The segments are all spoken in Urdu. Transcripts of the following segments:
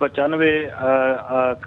95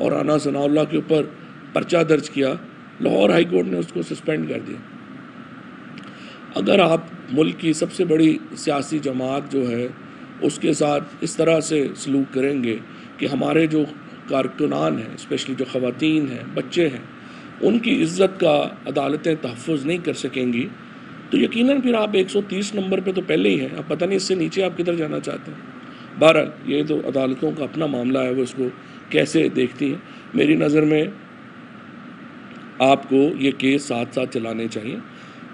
اور رانا ثناء اللہ کے اوپر پرچہ درج کیا، لاہور ہائی کورٹ نے اس کو سسپینڈ کر دیا۔ اگر آپ ملک کی سب سے بڑی سیاسی جماعت جو ہے اس کے ساتھ اس طرح سے سلوک کریں گے کہ ہمارے جو کارکنان ہیں، اسپیشلی جو خواتین ہیں، بچے ہیں، ان کی عزت کا عدالتیں تحفظ نہیں کر سکیں گی، تو یقیناً پھر آپ 130 نمبر پہ تو پہلے ہی ہیں، اب پتہ نہیں اس سے نیچے آپ کدھر جانا چاہتے ہیں۔ بہرحال یہ تو عدالتوں کا اپنا معاملہ ہے، وہ اس کو کیسے دیکھتی ہیں۔ میری نظر میں آپ کو یہ کیس ساتھ ساتھ چلانے چاہیے،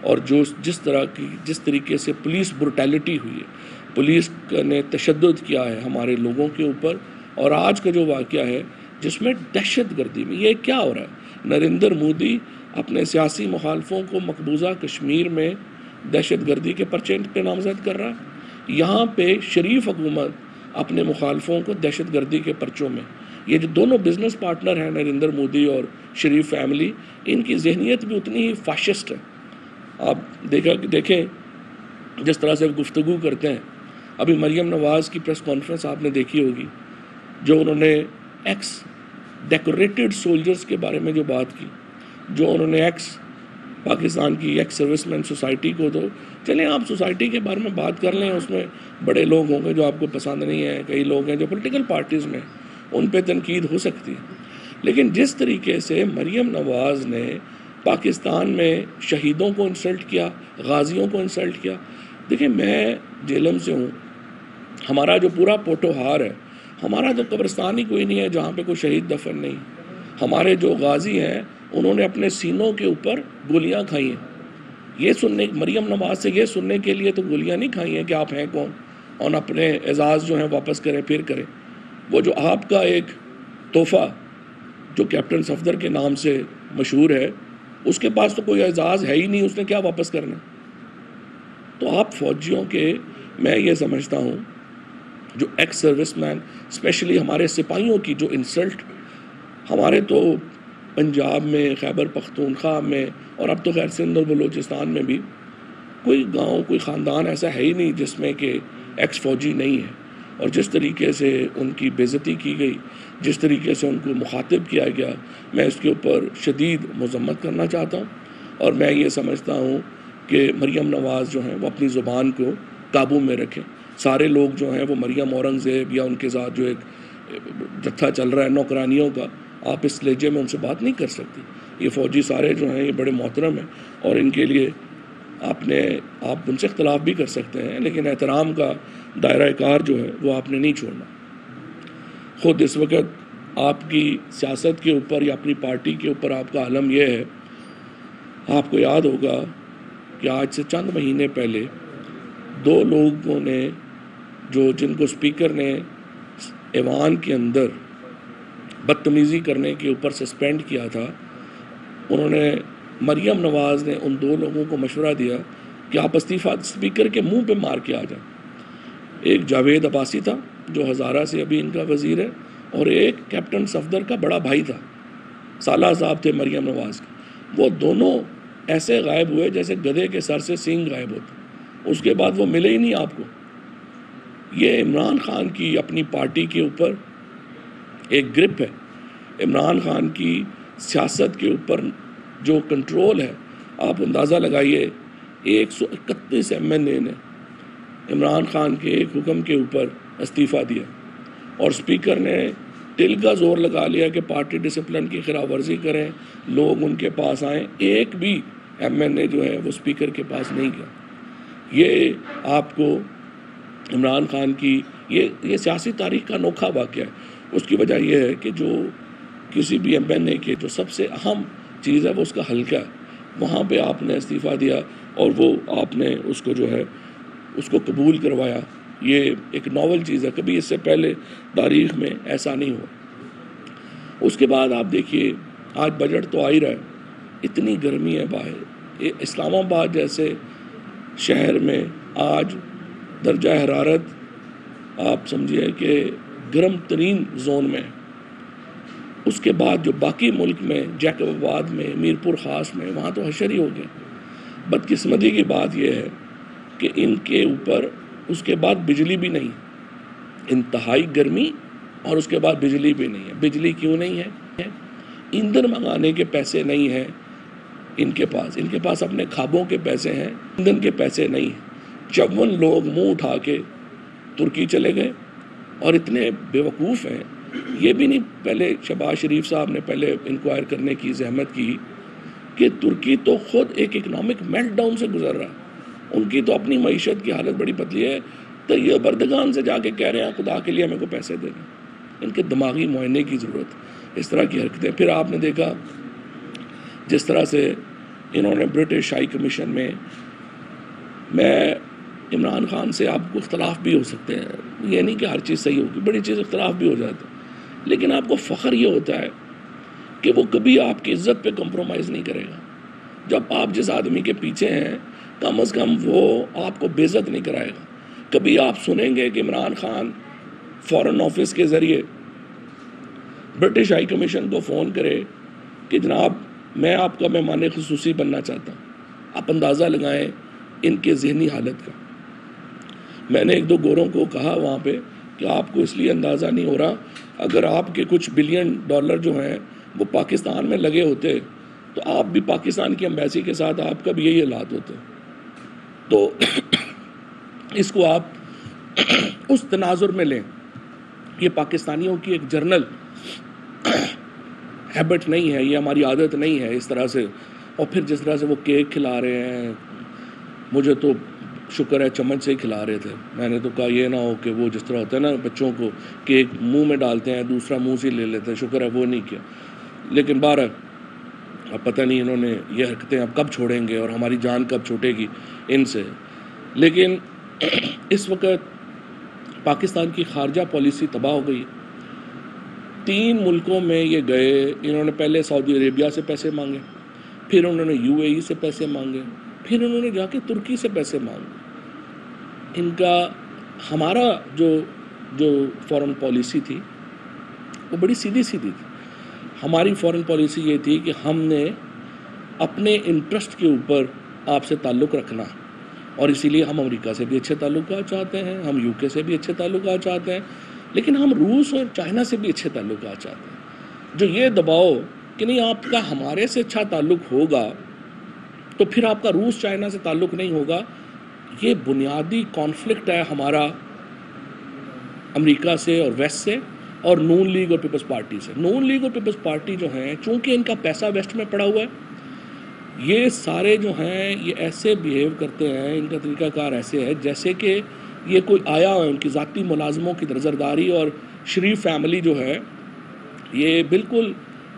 اور جس طریقے سے پولیس بروٹیلٹی ہوئی ہے، پولیس نے تشدد کیا ہے ہمارے لوگوں کے اوپر، اور آج کا جو واقعہ ہے جس میں دہشت گردی میں یہ کیا ہو رہا ہے، نریندر مودی اپنے سیاسی مخالفوں کو مقبوضہ کشمیر میں دہشت گردی کے پرچے پہ نامزد کر رہا ہے، یہاں پہ شریف حکومت اپنے مخالفوں کو دہشت گردی کے پرچوں میں، یہ جو دونوں بزنس پارٹنر ہیں نریندر مودی اور شریف فیملی، ان کی ذہنیت بھی اتنی ہی فاشسٹ ہے۔ آپ دیکھیں جس طرح سے گفتگو کرتے ہیں، ابھی مریم نواز کی پریس کانفرنس آپ نے دیکھی ہوگی، جو انہوں نے ایکس ڈیکوریٹڈ سولجرز کے بارے میں جو بات کی، جو انہوں نے ایکس پاکستان کی ایکس سروس مین سوسائٹی کو، تو چلیں آپ سوسائٹی کے بارے میں بات کر لیں، اس میں بڑے لوگ ہوں گے جو آپ کو پسند نہیں ہیں، کئی لوگ ہیں جو پولیٹیکل پارٹیز میں، ان پہ تنقید ہو سکتی ہے، لیکن جس طریقے سے مریم نواز نے پاکستان میں شہیدوں کو انسلٹ کیا، غازیوں کو انسلٹ کیا۔ دیکھیں میں جیلم سے ہوں، ہمارا جو پورا پوٹوہار ہے، ہمارا تو قبرستان ہی کوئی نہیں ہے جہاں پہ کوئی شہید دفن نہیں۔ ہمارے جو غازی ہیں انہوں نے اپنے سینوں کے اوپر گولیاں کھائی ہیں، یہ سننے، مریم نواز سے یہ سننے کے لیے تو گولیاں نہیں کھائی ہیں کہ آپ ہیں کون، اور اپنے اعزاز جو ہیں واپس کریں، پھر کریں۔ وہ جو آپ کا ایک تحفہ جو کیپٹن صفدر کے نام سے مشہور ہے، اس کے پاس تو کوئی اعزاز ہے ہی نہیں، اس نے کیا واپس کرنا۔ تو آپ فوجیوں کے، میں یہ سمجھتا ہوں جو ایکس سروس مین، اسپیشلی ہمارے سپاہیوں کی جو انسلٹ، ہمارے تو پنجاب میں، خیبر پختونخوا میں، اور اب تو خیر سندھ اور بلوچستان میں بھی کوئی گاؤں، کوئی خاندان ایسا ہے ہی نہیں جس میں کہ ایکس فوجی نہیں ہے، اور جس طریقے سے ان کی بے عزتی کی گئی، جس طریقے سے ان کو مخاطب کیا گیا، میں اس کے اوپر شدید مذمت کرنا چاہتا ہوں، اور میں یہ سمجھتا ہوں کہ مریم نواز جو ہیں وہ اپنی زبان کو قابو میں رکھیں۔ سارے لوگ جو ہیں وہ مریم اورنگزیب یا ان کے ساتھ جو ایک جتھا چل رہا ہے نوکرانیوں کا، آپ اس لہجے میں ان سے بات نہیں کر سکتی۔ یہ فوجی سارے جو ہیں یہ بڑے محترم ہیں، اور ان کے لیے آپ ان سے اختلاف بھی کر سکتے ہیں، لیکن احترام کا دائرہ کار جو ہے وہ آپ نے نہیں چھوڑنا۔ خود اس وقت آپ کی سیاست کے اوپر یا اپنی پارٹی کے اوپر آپ کا عالم یہ ہے، آپ کو یاد ہوگا کہ آج سے چند مہینے پہلے دو لوگوں نے جن کو اسپیکر نے ایوان کے اندر بدتمیزی کرنے کے اوپر سسپینڈ کیا تھا، انہوں نے، مریم نواز نے ان دو لوگوں کو مشورہ دیا کہ آپ استعفیٰ اسپیکر کے منہ پہ مار کے آ جائیں۔ ایک جاوید عباسی تھا جو ہزارہ سے ابھی ان کا وزیر ہے، اور ایک کیپٹن صفدر کا بڑا بھائی تھا، سالہ صاحب تھے مریم نواز کے۔ وہ دونوں ایسے غائب ہوئے جیسے گدھے کے سر سے سینگ غائب ہوتے، اس کے بعد وہ ملے ہی نہیں آپ کو۔ یہ عمران خان کی اپنی پارٹی کے اوپر ایک گرپ ہے، عمران خان کی سیاست کے اوپر جو کنٹرول ہے، آپ اندازہ لگائیے 131 MNA نے عمران خان کے ایک حکم کے اوپر استعفیٰ دیا، اور اسپیکر نے دل کا زور لگا لیا کہ پارٹی ڈسپلن کی خلاف ورزی کریں، لوگ ان کے پاس آئیں، ایک بھی MNA جو ہے وہ اسپیکر کے پاس نہیں گیا۔ یہ آپ کو عمران خان کی یہ سیاسی تاریخ کا انوکھا واقعہ ہے۔ اس کی وجہ یہ ہے کہ جو کسی بھی MNA کے جو سب سے اہم چیز ہے وہ اس کا حلقہ ہے، وہاں پہ آپ نے استعفیٰ دیا، اور وہ آپ نے اس کو جو ہے اس کو قبول کروایا۔ یہ ایک ناول چیز ہے، کبھی اس سے پہلے تاریخ میں ایسا نہیں ہوا۔ اس کے بعد آپ دیکھیے آج بجٹ تو آ ہی رہا ہے، اتنی گرمی ہے باہر، اسلام آباد جیسے شہر میں آج درجہ حرارت آپ سمجھیے کہ گرم ترین زون میں، اس کے بعد جو باقی ملک میں جیکب آباد میں، میرپور خاص میں، وہاں تو حشر ہی ہو گئے۔ بدقسمتی کی بات یہ ہے کہ ان کے اوپر اس کے بعد بجلی بھی نہیں، انتہائی گرمی اور اس کے بعد بجلی بھی نہیں ہے. بجلی کیوں نہیں ہے؟ ایندھن منگانے کے پیسے نہیں ہیں ان کے پاس اپنے خوابوں کے پیسے ہیں، ایندھن کے پیسے نہیں ہیں. 54 لوگ منہ اٹھا کے ترکی چلے گئے اور اتنے بیوقوف ہیں. یہ بھی نہیں پہلے شہباز شریف صاحب نے پہلے انکوائر کرنے کی زحمت کی کہ ترکی تو خود ایک اکنامک میلٹ ڈاؤن سے گزر رہا ہے. ان کی تو اپنی معیشت کی حالت بڑی پتلی ہے، تو یہ بردگان سے جا کے کہہ رہے ہیں خدا کے لیے ہمیں کو پیسے دے دیں. ان کے دماغی معائنے کی ضرورت. اس طرح کی حرکتیں. پھر آپ نے دیکھا جس طرح سے انہوں نے برٹش ہائی کمیشن میں عمران خان سے آپ کو اختلاف بھی ہو سکتے ہیں، یہ نہیں کہ ہر چیز صحیح ہوگی، بڑی چیز اختلاف بھی ہو جاتا ہے، لیکن آپ کو فخر یہ ہوتا ہے کہ وہ کبھی آپ کی عزت پہ کمپرومائز نہیں کرے گا. جب آپ جس آدمی کے پیچھے ہیں کم از کم وہ آپ کو بے عزت نہیں کرائے گا. کبھی آپ سنیں گے کہ عمران خان فارن آفس کے ذریعے برٹش ہائی کمیشن کو فون کرے کہ جناب میں آپ کا مہمان خصوصی بننا چاہتا ہوں. آپ اندازہ لگائیں ان کے ذہنی حالت کا. میں نے 1-2 گوروں کو کہا وہاں پہ کہ آپ کو اس لیے اندازہ نہیں ہو رہا، اگر آپ کے کچھ بلین ڈالر جو ہیں وہ پاکستان میں لگے ہوتے تو آپ بھی پاکستان کی ایمبیسی کے ساتھ آپ کا بھی یہی حالات ہوتے. تو اس کو آپ اس تناظر میں لیں. یہ پاکستانیوں کی ایک جرنل ہیبٹ نہیں ہے، یہ ہماری عادت نہیں ہے اس طرح سے. اور پھر جس طرح سے وہ کیک کھلا رہے ہیں، مجھے تو شکر ہے چمچ سے ہی کھلا رہے تھے. میں نے تو کہا یہ نہ ہو کہ وہ جس طرح ہوتا ہے نا بچوں کو کیک منہ میں ڈالتے ہیں دوسرا منہ سے لے لیتے ہیں، شکر ہے وہ نہیں کیا. لیکن بہرحال اب پتہ نہیں انہوں نے یہ حرکتیں اب کب چھوڑیں گے اور ہماری جان کب چھوٹے گی ان سے. لیکن اس وقت پاکستان کی خارجہ پالیسی تباہ ہو گئی. 3 ملکوں میں یہ گئے، انہوں نے پہلے سعودی عربیہ سے پیسے مانگے، پھر انہوں نے UAE سے پیسے مانگے، پھر انہوں نے جا کے ترکی سے پیسے مانگے. ان کا ہمارا جو فورن پالیسی تھی وہ بڑی سیدھی تھی. ہماری فورن پالیسی یہ تھی کہ ہم نے اپنے انٹرسٹ کے اوپر آپ سے تعلق رکھنا، اور اسی لیے ہم امریکہ سے بھی اچھے تعلقات چاہتے ہیں، ہم UK سے بھی اچھے تعلقات چاہتے ہیں، لیکن ہم روس اور چائنا سے بھی اچھے تعلقات چاہتے ہیں. جو یہ دباؤ کہ نہیں آپ کا ہمارے سے اچھا تعلق ہوگا تو پھر آپ کا روس چائنا سے تعلق نہیں ہوگا، یہ بنیادی کانفلکٹ ہے ہمارا امریکہ سے اور ویسٹ سے اور نون لیگ اور پیپلز پارٹی سے. نون لیگ اور پیپلز پارٹی جو ہیں چونکہ ان کا پیسہ ویسٹ میں پڑا ہوا ہے، یہ سارے جو ہیں یہ ایسے بیہیو کرتے ہیں، ان کا طریقہ کار ایسے ہے جیسے کہ یہ کوئی آیا ہے ان کی ذاتی ملازموں کی درزرداری. اور شریف فیملی جو ہے یہ بالکل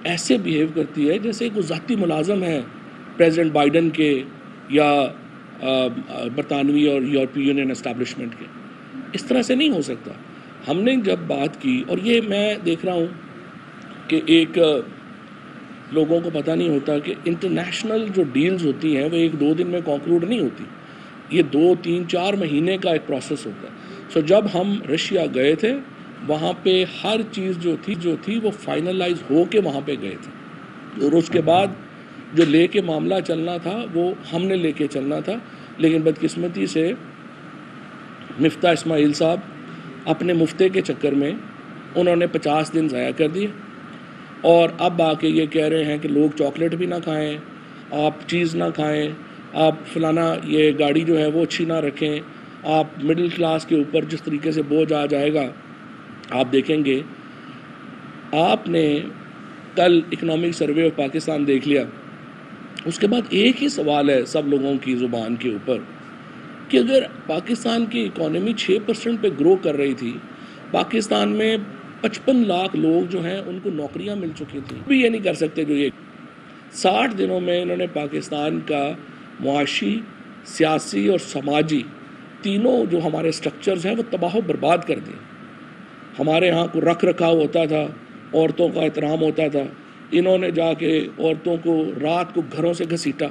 ایسے بیہیو کرتی ہے جیسے کوئی ذاتی ملازم ہے پریزیڈنٹ بائیڈن کے یا برطانوی اور یورپی یونین اسٹیبلشمنٹ کے. اس طرح سے نہیں ہو سکتا. ہم نے جب بات کی، اور یہ میں دیکھ رہا ہوں کہ ایک لوگوں کو پتہ نہیں ہوتا کہ انٹرنیشنل جو ڈیلز ہوتی ہیں وہ 1-2 دن میں کنکلوڈ نہیں ہوتی، یہ 2-3-4 مہینے کا ایک پروسیس ہوتا ہے. جب ہم رشیا گئے تھے وہاں پہ ہر چیز جو تھی وہ فائنلائز ہو کے وہاں پہ گئے تھے، اور اس کے بعد جو لے کے معاملہ چلنا تھا وہ ہم نے لے کے چلنا تھا. لیکن بدقسمتی سے مفتاح اسماعیل صاحب اپنے مفتے کے چکر میں انہوں نے 50 دن ضائع کر دیے، اور اب آ کے یہ کہہ رہے ہیں کہ لوگ چاکلیٹ بھی نہ کھائیں، آپ چیز نہ کھائیں، آپ فلانا یہ گاڑی جو ہے وہ اچھی نہ رکھیں، آپ مڈل کلاس کے اوپر جس طریقے سے بوجھ آ جائے گا آپ دیکھیں گے. آپ نے کل اکنامک سروے آف پاکستان دیکھ لیا، اس کے بعد ایک ہی سوال ہے سب لوگوں کی زبان کے اوپر کہ اگر پاکستان کی اکانومی 6% پہ گرو کر رہی تھی، پاکستان میں 55 لاکھ لوگ جو ہیں ان کو نوکریاں مل چکی تھیں، بھی یہ نہیں کر سکتے جو یہ 60 دنوں میں انہوں نے پاکستان کا معاشی، سیاسی اور سماجی تینوں جو ہمارے سٹرکچرز ہیں وہ تباہ و برباد کر دیے. ہمارے ہاں کو رکھ رکھاؤ ہوتا تھا، عورتوں کا احترام ہوتا تھا، انہوں نے جا کے عورتوں کو رات کو گھروں سے گھسیٹا.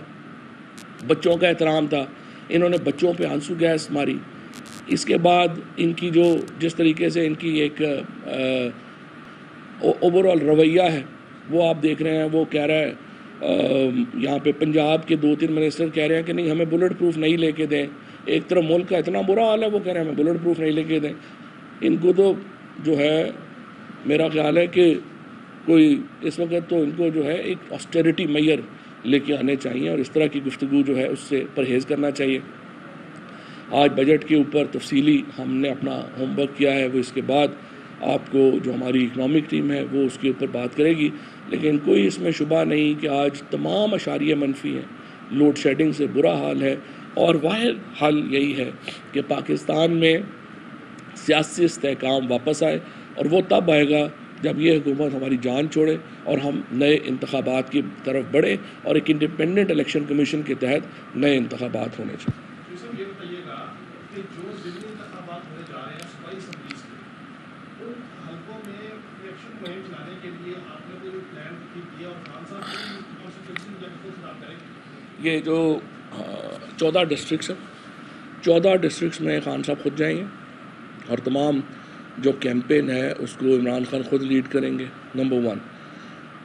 بچوں کا احترام تھا، انہوں نے بچوں پہ آنسو گیس ماری. اس کے بعد ان کی جو جس طریقے سے ان کی ایک اوور آل رویہ ہے وہ آپ دیکھ رہے ہیں. وہ کہہ رہا ہے یہاں پہ پنجاب کے 2-3 منسٹر کہہ رہے ہیں کہ نہیں ہمیں بلٹ پروف نہیں لے کے دیں. ایک طرف ملک کا اتنا برا حال ہے وہ کہہ رہے ہیں ہمیں بلٹ پروف نہیں لے کے دیں. ان کو تو جو ہے میرا خیال ہے کہ کوئی اس وقت تو ان کو جو ہے ایک آسٹیریٹی میئر لے کے آنے چاہیے اور اس طرح کی گفتگو جو ہے اس سے پرہیز کرنا چاہیے. آج بجٹ کے اوپر تفصیلی ہم نے اپنا ہوم ورک کیا ہے، وہ اس کے بعد آپ کو جو ہماری اکنامک ٹیم ہے وہ اس کے اوپر بات کرے گی. لیکن کوئی اس میں شبہ نہیں کہ آج تمام اشاریے منفی ہیں، لوڈ شیڈنگ سے برا حال ہے، اور واحد حل یہی ہے کہ پاکستان میں سیاسی استحکام واپس آئے، اور وہ تب آئے گا جب یہ حکومت ہماری جان چھوڑے اور ہم نئے انتخابات کی طرف بڑھے اور ایک انڈیپینڈنٹ الیکشن کمیشن کے تحت نئے انتخابات ہونے چاہیے. یہ بتائیے گا کہ جو ضمنی انتخابات ہونے جا رہے ہیں صوبائی اسمبلیز کے، ان حلقوں میں الیکشن مہم چلانے کے لیے آپ نے کوئی پلان کیا اور خان صاحب یہ جو 14 ڈسٹرکٹس ہیں، 14 ڈسٹرکٹس میں خان صاحب خود جائیں گے اور تمام جو کیمپین ہے اس کو عمران خان خود لیڈ کریں گے. نمبر 1.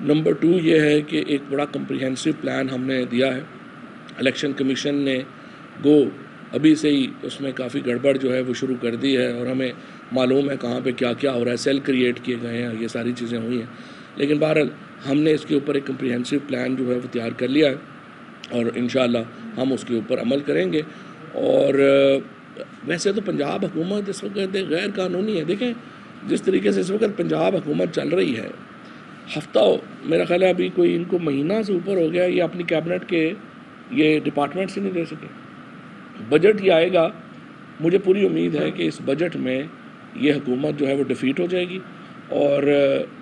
نمبر 2 یہ ہے کہ ایک بڑا کمپریہنسو پلان ہم نے دیا ہے. الیکشن کمیشن نے ابھی سے ہی اس میں کافی گڑبڑ جو ہے وہ شروع کر دی ہے، اور ہمیں معلوم ہے کہاں پہ کیا کیا ہو رہا ہے. سیل کریٹ کیے گئے ہیں، یہ ساری چیزیں ہوئی ہیں. لیکن بہرحال ہم نے اس کے اوپر ایک کمپریہنسو پلان جو ہے وہ تیار کر لیا ہے، اور انشاءاللہ ہم اس کے اوپر عمل کریں گے. اور ویسے تو پنجاب حکومت اس وقت غیر قانونی ہے. دیکھیں جس طریقے سے اس وقت پنجاب حکومت چل رہی ہے، ہفتہ میرا خیال ہے ابھی کوئی ان کو مہینہ سے اوپر ہو گیا یہ اپنی کیبنٹ کے یہ ڈپارٹمنٹ سے نہیں دے سکے. بجٹ یہ آئے گا، مجھے پوری امید ہے کہ اس بجٹ میں یہ حکومت جو ہے وہ ڈیفیٹ ہو جائے گی، اور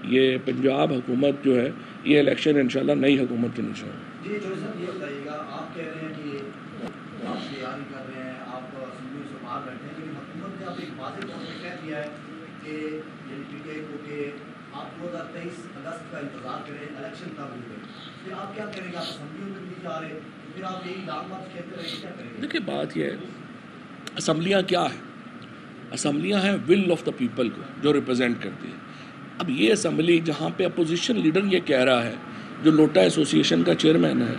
یہ پنجاب حکومت جو ہے یہ الیکشن انشاءاللہ نئی حکومت کے نیچے ہوگی. جی جوہر صاحب یہ بتائیے گا، آپ کہہ رہے ہیں کہ آپ تیاری کر رہے ہیں، آپ اسمبلی سے باہر بیٹھے ہیں، لیکن حکومت نے اب ایک واضح طور پہ کہہ دیا ہے کہ آپ 2023 اگست کا انتظار کریں، الیکشن کب ہوئے. پھر آپ کیا کریں گے؟ آپ اسمبلیوں میں نہیں جا رہے، پھر آپ یہی لانگ مارچ کہتے رہیں گے، کیا کریں گے؟ دیکھیں بات یہ ہے، اسمبلیاں کیا ہے؟ اسمبلیاں ہیں ول آف دا پیپل کو جو ریپرزینٹ کرتی ہے. اب یہ اسمبلی جہاں پہ اپوزیشن لیڈر یہ کہہ رہا ہے، جو لوٹا ایسوسیشن کا چیئرمین ہے،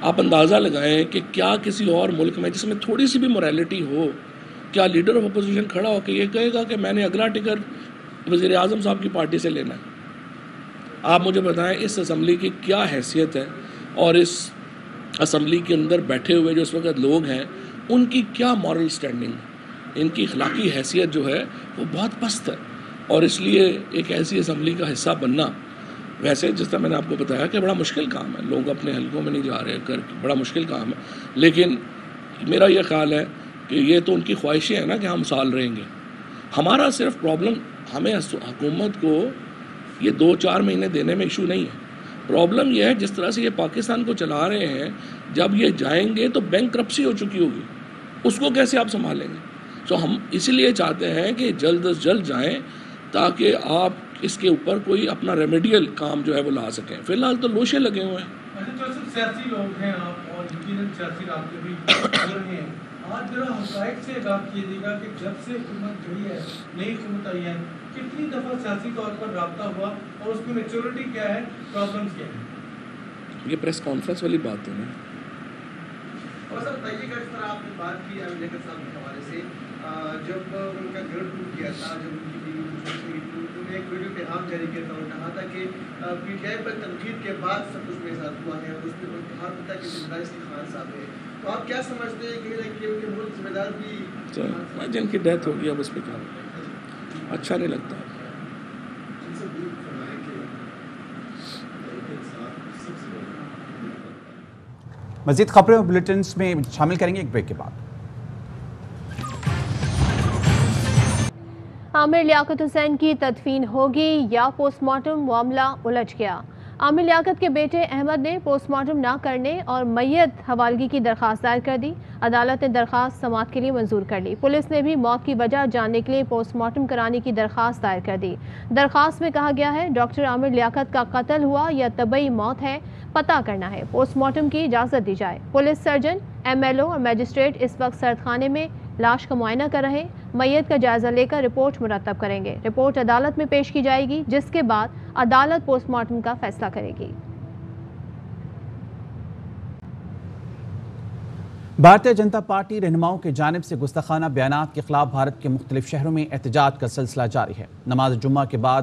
آپ اندازہ لگائیں کہ کیا کسی اور ملک میں جس میں تھوڑی سی بھی موریلٹی ہو، کیا لیڈر آف اپوزیشن کھڑا ہو کے یہ کہے گا کہ میں نے اگلا ٹکٹ وزیر اعظم صاحب کی پارٹی سے لینا ہے؟ آپ مجھے بتائیں اس اسمبلی کی کیا حیثیت ہے، اور اس اسمبلی کے اندر بیٹھے ہوئے جو اس وقت لوگ ہیں ان کی کیا مورل سٹینڈنگ ہے؟ ان کی اخلاقی حیثیت جو ہے وہ بہت پست ہے. اور اس لیے ایک ایسی اسمبلی کا حصہ بننا، ویسے جس طرح میں نے آپ کو بتایا کہ بڑا مشکل کام ہے، لوگ اپنے حلقوں میں نہیں جا رہے کر، بڑا مشکل کام ہے. لیکن میرا یہ خیال ہے کہ یہ تو ان کی خواہشیں ہیں نا کہ ہم سال رہیں گے. ہمارا صرف پرابلم، ہمیں حکومت کو یہ 2-4 مہینے دینے میں ایشو نہیں ہے. پرابلم یہ ہے جس طرح سے یہ پاکستان کو چلا رہے ہیں، جب یہ جائیں گے تو بینک کرپسی ہو چکی ہوگی، اس کو کیسے آپ سنبھالیں گے؟ تو ہم اسی لیے چاہتے ہیں کہ جلد از جلد جائیں تاکہ آپ اس کے اوپر کوئی اپنا ریمیڈیل کام جو ہے وہ لا سکیں. فی الحال تو لوشے لگے ہوئے ہیں. سیاسی لوگ ہیں آپ، اور یقیناً سیاسی رابطے بھی کر رہے ہیں. آج ذرا حقائق سے بات کیجیے گا کہ جب سے حکومت گئی ہے، نئی حکومت آئی ہے، کتنی دفعہ سیاسی طور پر رابطہ ہوا اور اس کی میچورٹی کیا ہے، پرابلمس کیا ہیں؟ یہ پریس کانفرنس والی بات ہے نا. اور سر بتائیے گا، اس طرح آپ نے بات کی امریکہ صاحب کے حوالے سے، جب ان کا گھر ٹوٹ گیا تھا، جب ان کی بیوی انہوں نے ایک ویڈیو پیغام جاری کیا تھا اور کہا تھا کہ پی ٹی آئی پر تنقید کے بعد سب کچھ میرے ساتھ ہوا ہے، اور اس میں کہا تھا کہ ذمہ دار اس کی خان صاحب ہے. تو آپ کیا سمجھتے ہیں کہ ملک ذمہ دار بھی جن کی ڈیتھ ہوگی اب اس پہ کیا اچھا نہیں لگتا. مزید خبریں اور بلیٹنز میں شامل کریں گے ایک بریک کے بعد. عامر لیاقت حسین کی تدفین ہوگی یا پوسٹ مارٹم؟ معاملہ الجھ گیا. عامر لیاقت کے بیٹے احمد نے پوسٹ مارٹم نہ کرنے اور میت حوالگی کی درخواست دائر کر دی. عدالت نے درخواست سماعت کے لیے منظور کر لی. پولیس نے بھی موت کی وجہ جاننے کے لیے پوسٹ مارٹم کرانے کی درخواست دائر کر دی. درخواست میں کہا گیا ہے ڈاکٹر عامر لیاقت کا قتل ہوا یا طبعی موت ہے، پتہ کرنا ہے، پوسٹ مارٹم کی اجازت دی جائے. Police surgeon, M L O اور میجسٹریٹ اس وقت سرد خانے میں لاش کا معائنہ کر رہے، میت کا جائزہ لے کر رپورٹ مرتب کریں گے. رپورٹ عدالت میں پیش کی جائے گی، جس کے بعد عدالت پوسٹ مارٹم کا فیصلہ کرے گی. بھارتیہ جنتا پارٹی رہنماؤں کی جانب سے گستاخانہ بیانات کے خلاف بھارت کے مختلف شہروں میں احتجاج کا سلسلہ جاری ہے. نماز جمعہ کے بعد